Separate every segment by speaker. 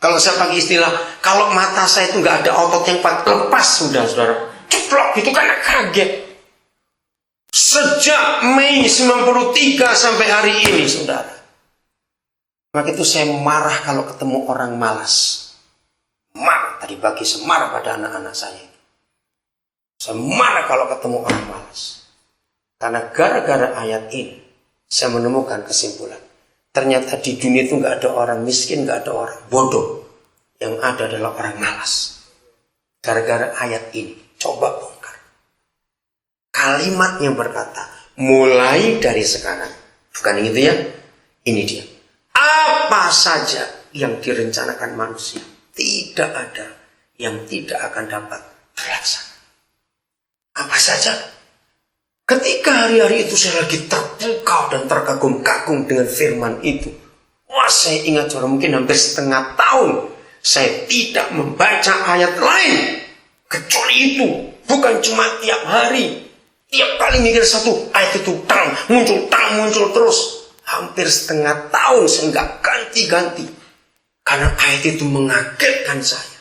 Speaker 1: Kalau saya pakai istilah, kalau mata saya itu nggak ada otot yang kuat, lepas sudah, saudara. Ceplok gitu karena kaget. Sejak Mei 93 sampai hari ini, saudara. Maka itu saya marah kalau ketemu orang malas. Marah tadi pagi, saya marah pada anak-anak saya. Saya marah kalau ketemu orang malas. Karena gara-gara ayat ini, saya menemukan kesimpulan. Ternyata di dunia itu nggak ada orang miskin, nggak ada orang bodoh. Yang ada adalah orang malas. Gara-gara ayat ini, coba bongkar. Kalimat yang berkata, mulai dari sekarang. Bukan gitu ya? Ini dia. Apa saja yang direncanakan manusia, tidak ada yang tidak akan dapat terlaksana. Apa saja? Ketika hari-hari itu saya lagi terpukau dan terkagum-kagum dengan firman itu. Wah, saya ingat saudara, mungkin hampir setengah tahun saya tidak membaca ayat lain kecuali itu. Bukan cuma tiap hari, tiap kali mikir satu ayat itu tang muncul terus. Hampir setengah tahun saya nggak ganti-ganti karena ayat itu mengagetkan saya.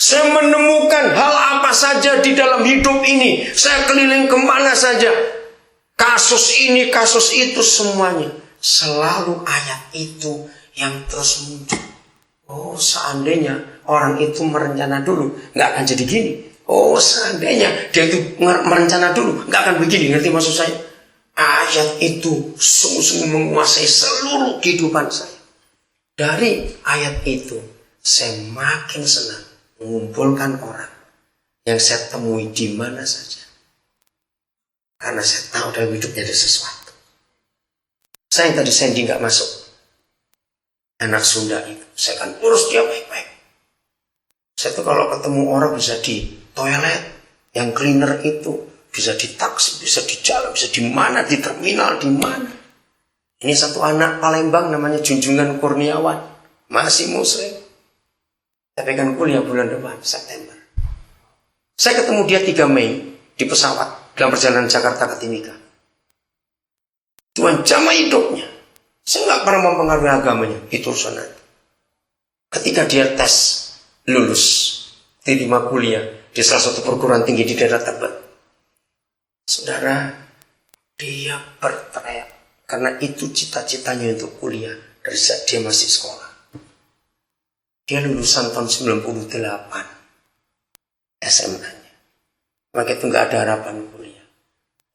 Speaker 1: Saya menemukan hal apa saja di dalam hidup ini. Saya keliling kemana saja. Kasus ini, kasus itu, semuanya. Selalu ayat itu yang terus muncul. Oh, seandainya orang itu merencana dulu, nggak akan jadi gini. Oh, seandainya dia itu merencana dulu, nggak akan begini. Ngerti maksud saya? Ayat itu sungguh-sungguh menguasai seluruh kehidupan saya. Dari ayat itu, saya makin senang mengumpulkan orang yang saya temui di mana saja. Karena saya tahu dalam hidupnya ada sesuatu. Saya yang tadi Sandy nggak masuk. Anak Sunda itu, saya akan urus dia baik-baik. Saya tuh kalau ketemu orang bisa di toilet, yang cleaner itu, bisa di taksi, bisa di jalan, bisa di mana, di terminal, di mana. Ini satu anak Palembang namanya Junjungan Kurniawan, masih muslim. Tapi kan kuliah bulan depan, September. Saya ketemu dia 3 Mei di pesawat dalam perjalanan Jakarta ke Timika. Tuhan jamah hidupnya. Saya nggak pernah mempengaruhi agamanya. Itu urusan nanti. Ketika dia tes lulus, diterima kuliah di salah satu perguruan tinggi di daerah Tebet. Saudara, dia berteriak karena itu cita-citanya untuk kuliah dari saat dia masih sekolah. Dia lulusan tahun 98 SMA-nya. Maka itu nggak ada harapan kuliah.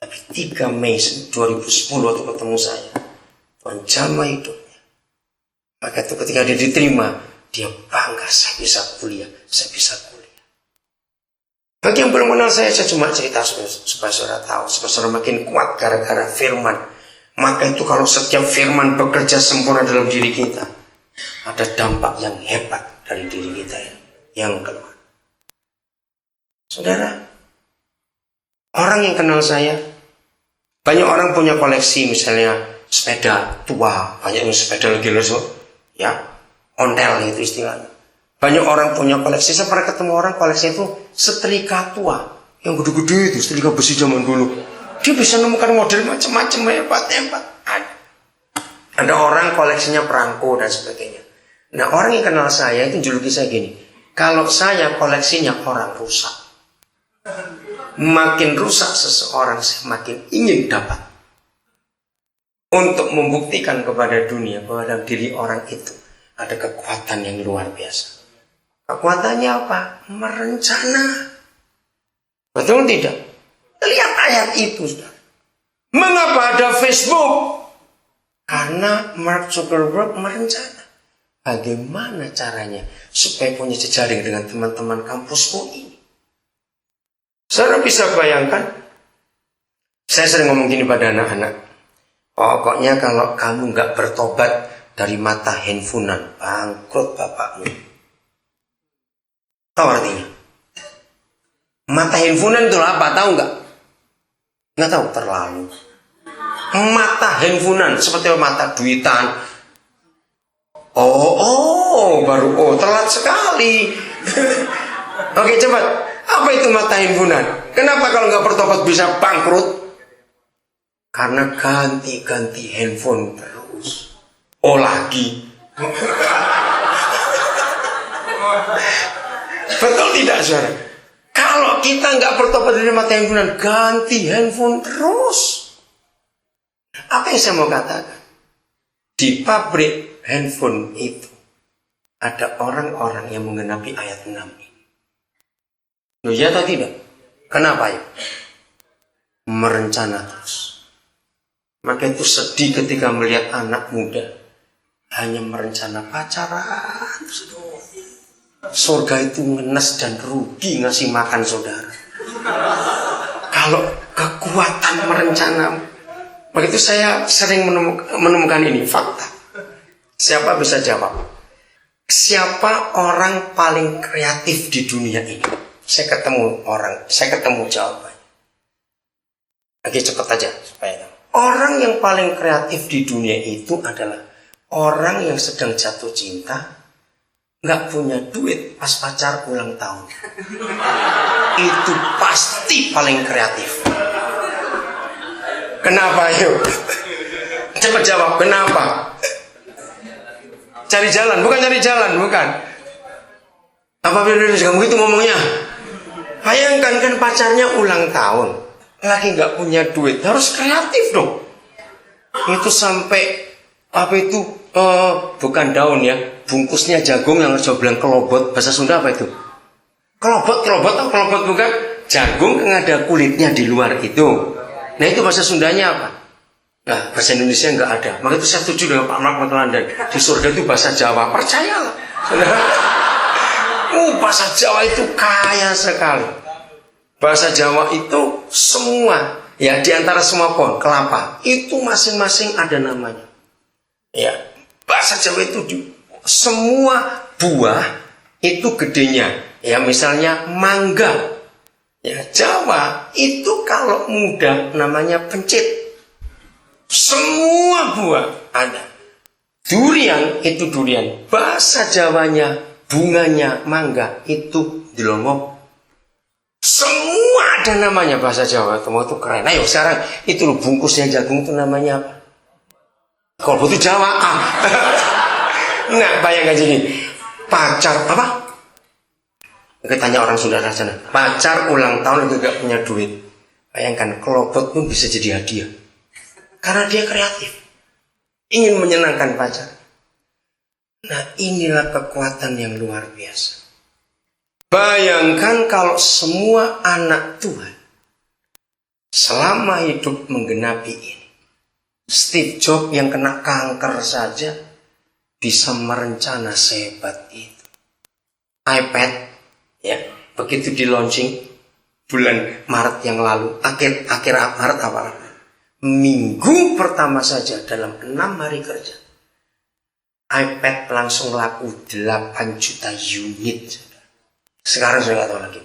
Speaker 1: Tapi 3 Mei 2010 waktu ketemu saya, Tuhan jamah hidupnya. Maka itu ketika dia diterima, dia bangga, saya bisa kuliah, saya bisa kuliah. Bagi yang belum kenal saya cuma cerita supaya saudara tahu, supaya saudara makin kuat gara-gara firman. Maka itu kalau setiap firman bekerja sempurna dalam diri kita, ada dampak yang hebat dari diri kita yang keluar. Saudara, orang yang kenal saya, banyak orang punya koleksi misalnya sepeda tua, banyak yang sepeda lagi lesu, ya, ontel itu istilahnya. Banyak orang punya koleksi, saya pernah ketemu orang koleksi itu setrika tua, yang gede-gede itu, setrika besi zaman dulu. Dia bisa menemukan model macam-macam, hebat-hebat. Ada orang koleksinya perangko dan sebagainya. Nah, orang yang kenal saya itu juluki saya gini, kalau saya koleksinya orang rusak. Makin rusak seseorang, saya makin ingin dapat. Untuk membuktikan kepada dunia bahwa dalam diri orang itu ada kekuatan yang luar biasa. Kekuatannya apa? Merencana. Betul tidak? Lihat ayat itu, saudara. Mengapa ada Facebook? Karena Mark Zuckerberg merencana. Bagaimana caranya supaya punya jejaring dengan teman-teman kampusku ini? Saudara bisa bayangkan, saya sering ngomong gini pada anak-anak. Pokoknya kalau kamu nggak bertobat dari mata handphonean, bangkrut bapakmu. Tahu artinya? Mata handphonean itu apa? Tahu nggak? Nggak tahu, terlalu. Mata handphonean seperti mata duitan. Baru telat sekali. Oke, cepat. Apa itu mata handphonean? Kenapa kalau nggak bertobat bisa bangkrut? Karena ganti-ganti handphone terus. Lagi. tidak, saudara? Kalau kita nggak bertobat dari mata handphone, ganti handphone terus. Apa yang saya mau katakan? Di pabrik handphone itu ada orang-orang yang menggenapi ayat 6 ini. Loh, ya atau tidak? Kenapa ya? Merencana terus. Maka itu sedih ketika melihat anak muda hanya merencana pacaran. Surga itu ngenes dan rugi ngasih makan saudara. Kalau kekuatan merencana. Begitu saya sering menemukan ini fakta. Siapa bisa jawab? Siapa orang paling kreatif di dunia ini? Saya ketemu jawabannya. Oke, cepat aja supaya tahu. Orang yang paling kreatif di dunia itu adalah orang yang sedang jatuh cinta, nggak punya duit pas pacar ulang tahun. Itu pasti paling kreatif. Kenapa yuk? Cepat jawab, kenapa? Cari jalan, bukan cari jalan, bukan. Apa benar kamu itu ngomongnya? Bayangkan kan pacarnya ulang tahun, lagi nggak punya duit, harus kreatif dong. Itu sampai apa itu? Bukan daun ya, bungkusnya jagung yang harus bilang kelobot, bahasa Sunda apa itu? Kelobot bukan? Jagung yang ada kulitnya di luar itu. Nah itu bahasa Sundanya apa? Nah bahasa Indonesia nggak ada. Maka itu saya setuju dengan Pak Mark Metelandan. Di surga itu bahasa Jawa, percayalah. Bahasa Jawa itu kaya sekali. Bahasa Jawa itu semua, ya di antara semua pohon kelapa itu masing-masing ada namanya. Ya, bahasa Jawa itu semua buah itu gedenya. Ya misalnya mangga. Ya, Jawa itu kalau muda namanya pencit. Semua buah ada. Durian itu durian. Bahasa Jawanya, bunganya mangga itu delongok. Semua ada namanya bahasa Jawa. Itu keren. Ayo sekarang itu loh, bungkusnya jagung itu namanya apa? Kalau itu Jawa. Nah, bayangkan gini. Pacar apa? Kita tanya orang saudara sana, pacar ulang tahun itu gak punya duit. Bayangkan, kelobot pun bisa jadi hadiah. Karena dia kreatif. Ingin menyenangkan pacar. Nah inilah kekuatan yang luar biasa. Bayangkan kalau semua anak Tuhan selama hidup menggenapi ini. Steve Jobs yang kena kanker saja bisa merencana sehebat itu. iPad, ya, begitu di launching bulan Maret yang lalu, akhir Maret apa? Minggu pertama saja dalam 6 hari kerja, iPad langsung laku 8 juta unit. Sekarang saya nggak tahu lagi.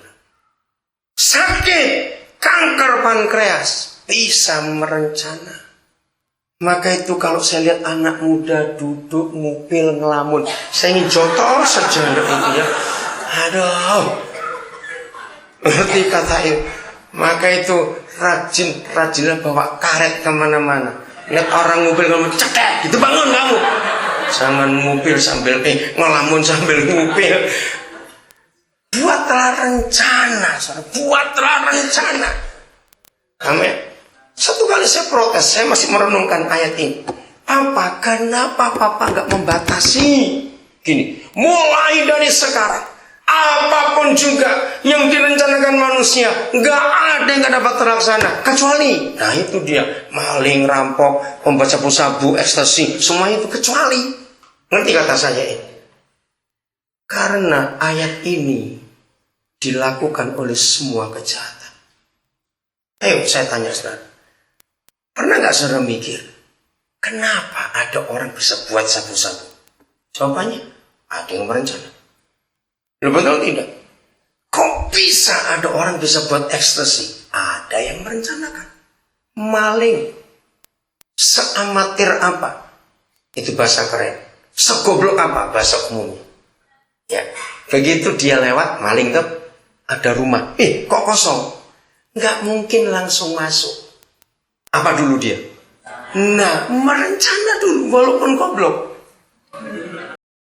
Speaker 1: Sakit kanker pankreas bisa merencana. Maka itu kalau saya lihat anak muda duduk ngupil ngelamun, saya ingin jotos saja itu ya. Aduh, ngerti katain. Maka itu rajinlah bawa karet kemana-mana. Lihat orang ngupil ngelamun, cetek, gitu bangun kamu. Jangan ngupil sambil ngelamun sambil ngupil. Buatlah rencana, buatlah rencana. Amin. Satu kali saya protes, saya masih merenungkan ayat ini. Kenapa Papa nggak membatasi? Gini, mulai dari sekarang, apapun juga yang direncanakan manusia, nggak ada yang nggak dapat terlaksana. Kecuali, nah itu dia, maling, rampok, pembawa sabu-sabu, ekstasi, semua itu kecuali. Ngerti kata saya ini? Karena ayat ini dilakukan oleh semua kejahatan. Ayo saya tanya saudara. Pernah gak saudara mikir, kenapa ada orang bisa buat sabu-sabu? Jawabannya, ada yang merencana. Loh, betul tidak? Kok bisa ada orang bisa buat ekstasi? Ada yang merencanakan. Maling. Seamatir apa? Itu bahasa keren. Segoblok apa? Bahasa umumnya. Ya, begitu dia lewat, maling tuh, ada rumah. Kok kosong? Gak mungkin langsung masuk. Apa dulu dia? Nah, merencana dulu walaupun goblok.